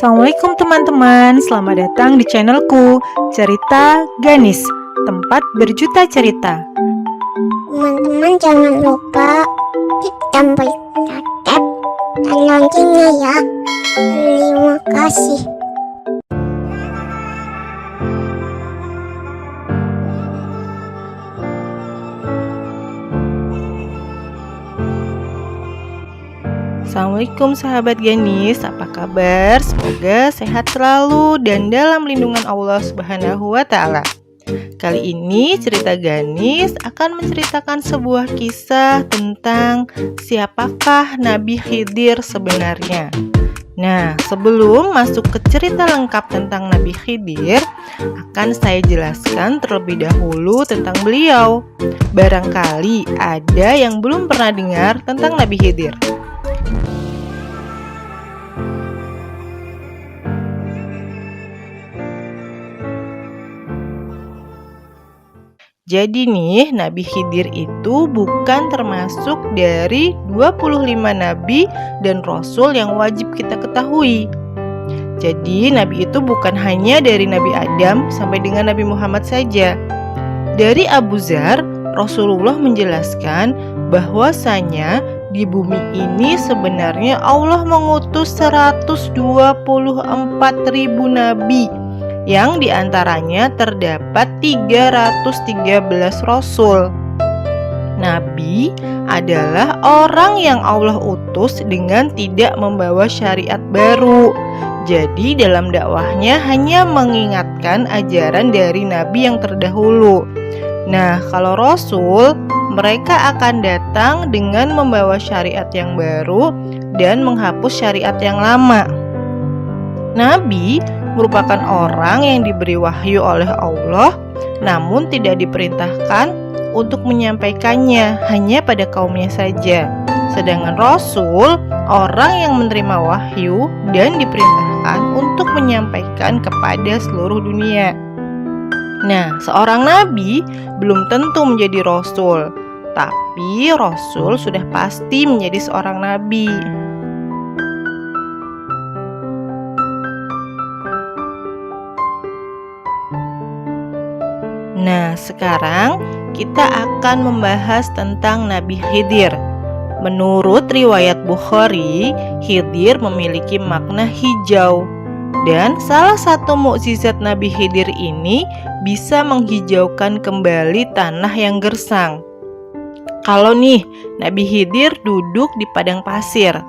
Assalamualaikum teman-teman, selamat datang di channelku Cerita Ganis, tempat berjuta cerita. Teman-teman jangan lupa klik tombol subscribe dan loncengnya ya. Terima kasih. Assalamualaikum sahabat Ganis, apa kabar? Semoga sehat selalu dan dalam lindungan Allah Subhanahu wa Ta'ala. Kali ini cerita Ganis akan menceritakan sebuah kisah tentang siapakah Nabi Khidir sebenarnya. Nah, sebelum masuk ke cerita lengkap tentang Nabi Khidir, akan saya jelaskan terlebih dahulu tentang beliau. Barangkali ada yang belum pernah dengar tentang Nabi Khidir. Jadi nih, Nabi Khidir itu bukan termasuk dari 25 nabi dan rasul yang wajib kita ketahui. Jadi Nabi itu bukan hanya dari Nabi Adam sampai dengan Nabi Muhammad saja. Dari Abu Dzar, Rasulullah menjelaskan bahwasanya di bumi ini sebenarnya Allah mengutus 124.000 nabi, yang diantaranya terdapat 313 rasul. Nabi adalah orang yang Allah utus dengan tidak membawa syariat baru. Jadi dalam dakwahnya hanya mengingatkan ajaran dari nabi yang terdahulu. Nah, kalau rasul, mereka akan datang dengan membawa syariat yang baru dan menghapus syariat yang lama. Nabi merupakan orang yang diberi wahyu oleh Allah, namun tidak diperintahkan untuk menyampaikannya hanya pada kaumnya saja. Sedangkan Rasul, orang yang menerima wahyu dan diperintahkan untuk menyampaikan kepada seluruh dunia. Nah, seorang nabi belum tentu menjadi Rasul, tapi Rasul sudah pasti menjadi seorang nabi. Nah, sekarang kita akan membahas tentang Nabi Khidir. Menurut riwayat Bukhari, Khidir memiliki makna hijau. Dan salah satu mukjizat Nabi Khidir ini bisa menghijaukan kembali tanah yang gersang. Kalau nih, Nabi Khidir duduk di padang pasir,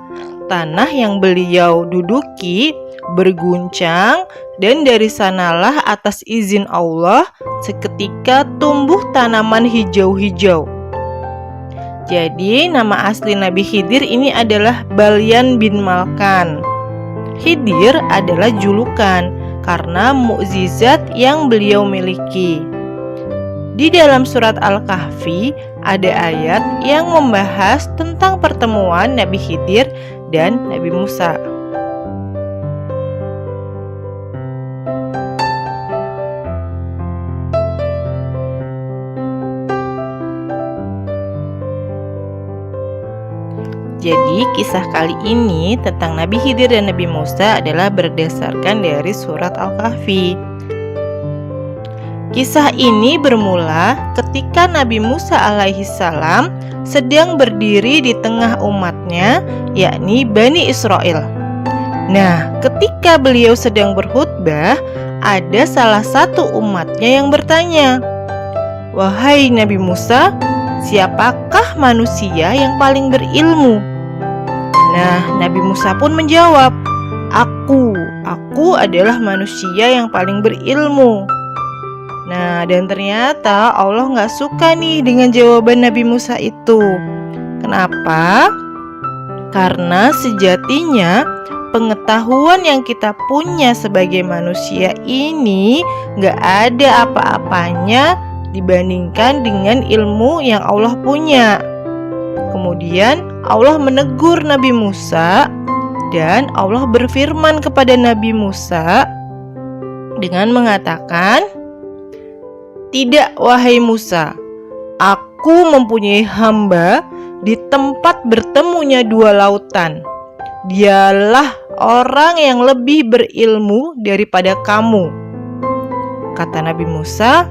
tanah yang beliau duduki berguncang, dan dari sanalah atas izin Allah seketika tumbuh tanaman hijau-hijau. Jadi nama asli Nabi Khidir ini adalah Balyan bin Malkan. Khidir adalah julukan karena mukjizat yang beliau miliki. Di dalam surat Al-Kahfi ada ayat yang membahas tentang pertemuan Nabi Khidir dan Nabi Musa. Jadi kisah kali ini tentang Nabi Khidir dan Nabi Musa adalah berdasarkan dari surat Al-Kahfi. Kisah ini bermula ketika Nabi Musa alaihissalam sedang berdiri di tengah umatnya, yakni Bani Israel. Nah, ketika beliau sedang berkhutbah, ada salah satu umatnya yang bertanya, "Wahai Nabi Musa, siapakah manusia yang paling berilmu?" Nah, Nabi Musa pun menjawab, Aku adalah manusia yang paling berilmu." Nah, dan ternyata Allah gak suka nih dengan jawaban Nabi Musa itu. Kenapa? Karena sejatinya pengetahuan yang kita punya sebagai manusia ini gak ada apa-apanya dibandingkan dengan ilmu yang Allah punya. Kemudian Allah menegur Nabi Musa, dan Allah berfirman kepada Nabi Musa dengan mengatakan, "Tidak, wahai Musa, aku mempunyai hamba di tempat bertemunya dua lautan. Dialah orang yang lebih berilmu daripada kamu." Kata Nabi Musa,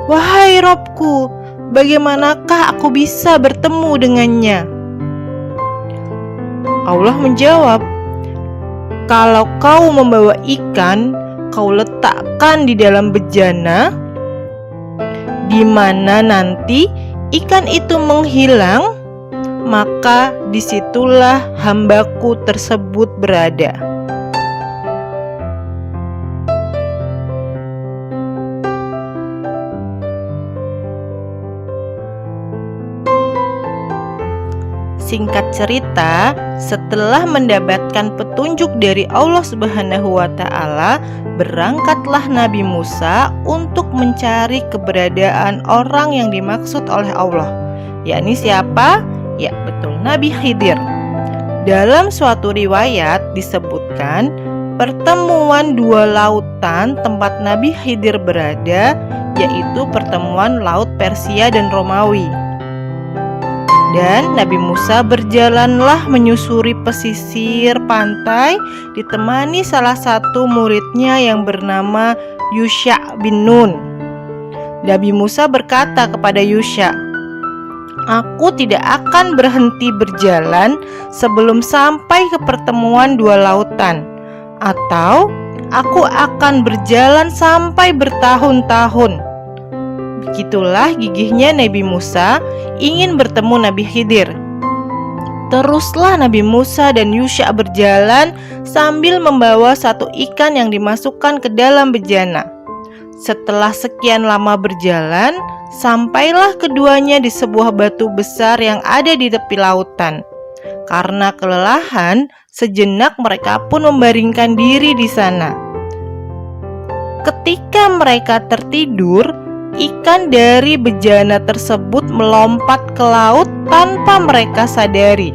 "Wahai Robku, bagaimanakah aku bisa bertemu dengannya?" Allah menjawab, "Kalau kau membawa ikan, kau letakkan di dalam bejana, di mana nanti ikan itu menghilang, maka disitulah hambaku tersebut berada." Singkat cerita, setelah mendapatkan petunjuk dari Allah Subhanahu wa Ta'ala, berangkatlah Nabi Musa untuk mencari keberadaan orang yang dimaksud oleh Allah. Yakni siapa? Ya, betul, Nabi Khidir. Dalam suatu riwayat disebutkan, pertemuan dua lautan tempat Nabi Khidir berada, yaitu pertemuan Laut Persia dan Romawi. Dan Nabi Musa berjalanlah menyusuri pesisir pantai ditemani salah satu muridnya yang bernama Yusha bin Nun. Nabi Musa berkata kepada Yusha, "Aku tidak akan berhenti berjalan sebelum sampai ke pertemuan dua lautan, atau aku akan berjalan sampai bertahun-tahun." Begitulah gigihnya Nabi Musa ingin bertemu Nabi Khidir. Teruslah Nabi Musa dan Yusha berjalan sambil membawa satu ikan yang dimasukkan ke dalam bejana. Setelah sekian lama berjalan, sampailah keduanya di sebuah batu besar yang ada di tepi lautan. Karena kelelahan, sejenak mereka pun membaringkan diri di sana. Ketika mereka tertidur, ikan dari bejana tersebut melompat ke laut tanpa mereka sadari.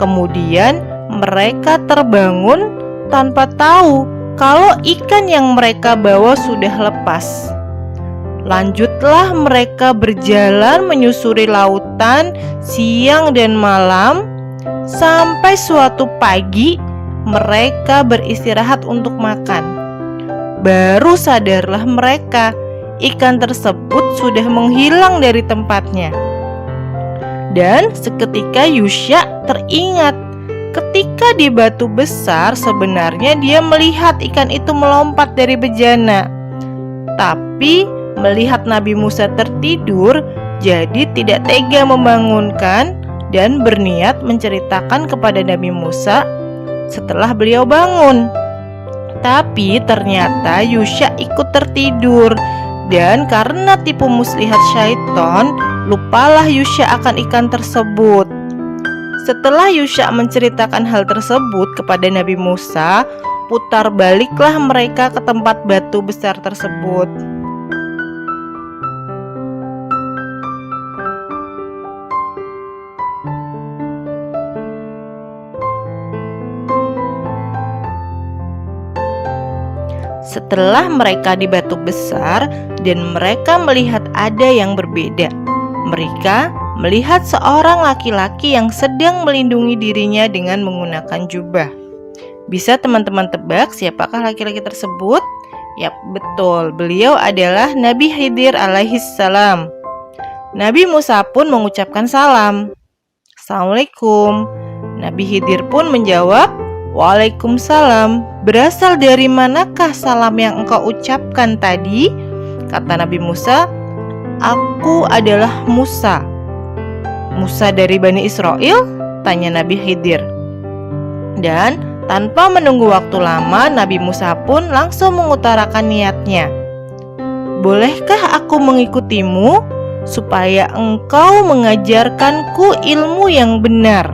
Kemudian mereka terbangun tanpa tahu kalau ikan yang mereka bawa sudah lepas. Lanjutlah mereka berjalan menyusuri lautan siang dan malam, sampai suatu pagi mereka beristirahat untuk makan. Baru sadarlah mereka, ikan tersebut sudah menghilang dari tempatnya. Dan seketika Yusha teringat, ketika di batu besar sebenarnya dia melihat ikan itu melompat dari bejana. Tapi melihat Nabi Musa tertidur, jadi tidak tega membangunkan dan berniat menceritakan kepada Nabi Musa setelah beliau bangun. Tapi ternyata Yusha ikut tertidur. Dan karena tipu muslihat syaitan, lupalah Yusha akan ikan tersebut. Setelah Yusha menceritakan hal tersebut kepada Nabi Musa, putar baliklah mereka ke tempat batu besar tersebut. Setelah mereka di batu besar dan mereka melihat ada yang berbeda, mereka melihat seorang laki-laki yang sedang melindungi dirinya dengan menggunakan jubah. Bisa teman-teman tebak siapakah laki-laki tersebut? Yap, betul, beliau adalah Nabi Khidir alaihissalam. Nabi Musa pun mengucapkan salam. "Assalamualaikum." Nabi Khidir pun menjawab, "Waalaikumsalam. Berasal dari manakah salam yang engkau ucapkan tadi?" Kata Nabi Musa, "Aku adalah Musa." "Musa dari Bani Israel?" tanya Nabi Khidir. Dan tanpa menunggu waktu lama, Nabi Musa pun langsung mengutarakan niatnya. "Bolehkah aku mengikutimu supaya engkau mengajarkanku ilmu yang benar?"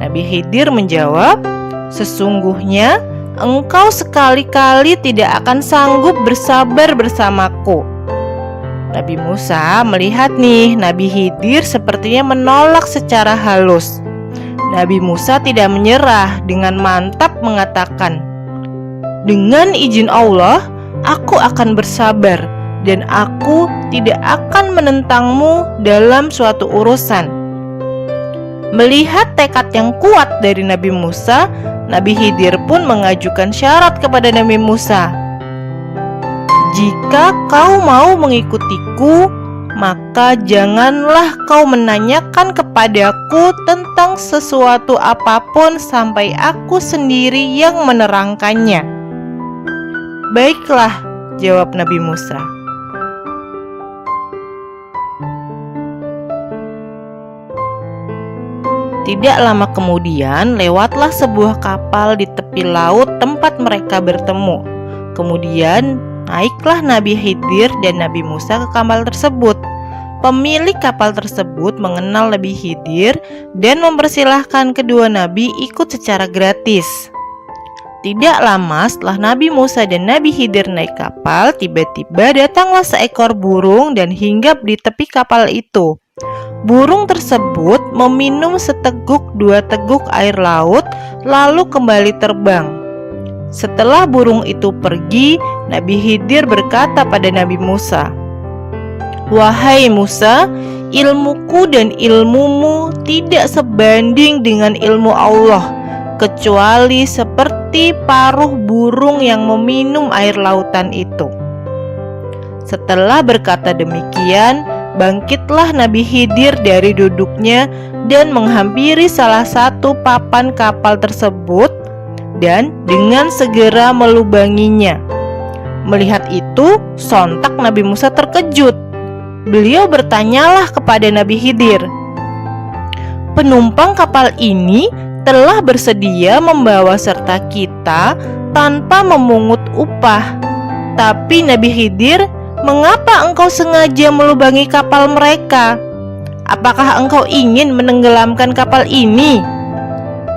Nabi Khidir menjawab, "Sesungguhnya engkau sekali-kali tidak akan sanggup bersabar bersamaku." Nabi Musa melihat nih, Nabi Khidir sepertinya menolak secara halus. Nabi Musa tidak menyerah, dengan mantap mengatakan, "Dengan izin Allah, aku akan bersabar dan aku tidak akan menentangmu dalam suatu urusan." Melihat tekad yang kuat dari Nabi Musa, Nabi Khidir pun mengajukan syarat kepada Nabi Musa. "Jika kau mau mengikutiku, maka janganlah kau menanyakan kepadaku tentang sesuatu apapun sampai aku sendiri yang menerangkannya." "Baiklah," jawab Nabi Musa. Tidak lama kemudian, lewatlah sebuah kapal di tepi laut tempat mereka bertemu. Kemudian, naiklah Nabi Khidir dan Nabi Musa ke kapal tersebut. Pemilik kapal tersebut mengenal Nabi Khidir dan mempersilahkan kedua nabi ikut secara gratis. Tidak lama setelah Nabi Musa dan Nabi Khidir naik kapal, tiba-tiba datanglah seekor burung dan hinggap di tepi kapal itu. Burung tersebut meminum seteguk dua teguk air laut, lalu kembali terbang. Setelah burung itu pergi, Nabi Khidir berkata pada Nabi Musa, "Wahai Musa, ilmuku dan ilmumu tidak sebanding dengan ilmu Allah, kecuali seperti paruh burung yang meminum air lautan itu." Setelah berkata demikian, bangkitlah Nabi Khidir dari duduknya dan menghampiri salah satu papan kapal tersebut dan dengan segera melubanginya. Melihat itu, sontak Nabi Musa terkejut. Beliau bertanyalah kepada Nabi Khidir, "Penumpang kapal ini telah bersedia membawa serta kita tanpa memungut upah. Tapi Nabi Khidir, mengapa engkau sengaja melubangi kapal mereka? Apakah engkau ingin menenggelamkan kapal ini?"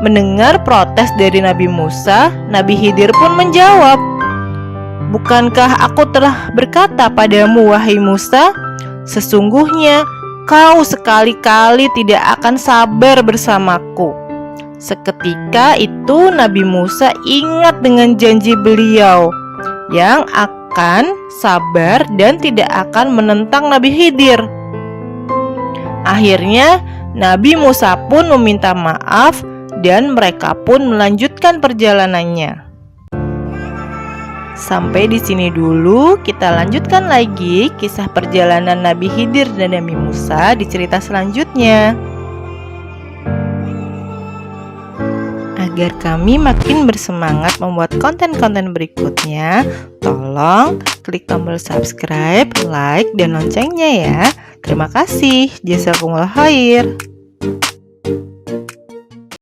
Mendengar protes dari Nabi Musa, Nabi Khidir pun menjawab, "Bukankah aku telah berkata padamu, wahai Musa, sesungguhnya kau sekali-kali tidak akan sabar bersamaku." Seketika itu Nabi Musa ingat dengan janji beliau yang akan sabar dan tidak akan menentang Nabi Khidir. Akhirnya Nabi Musa pun meminta maaf dan mereka pun melanjutkan perjalanannya. Sampai di sini dulu, kita lanjutkan lagi kisah perjalanan Nabi Khidir dan Nabi Musa di cerita selanjutnya. Agar kami makin bersemangat membuat konten-konten berikutnya, tolong klik tombol subscribe, like, dan loncengnya ya. Terima kasih. Jazakumullah khair.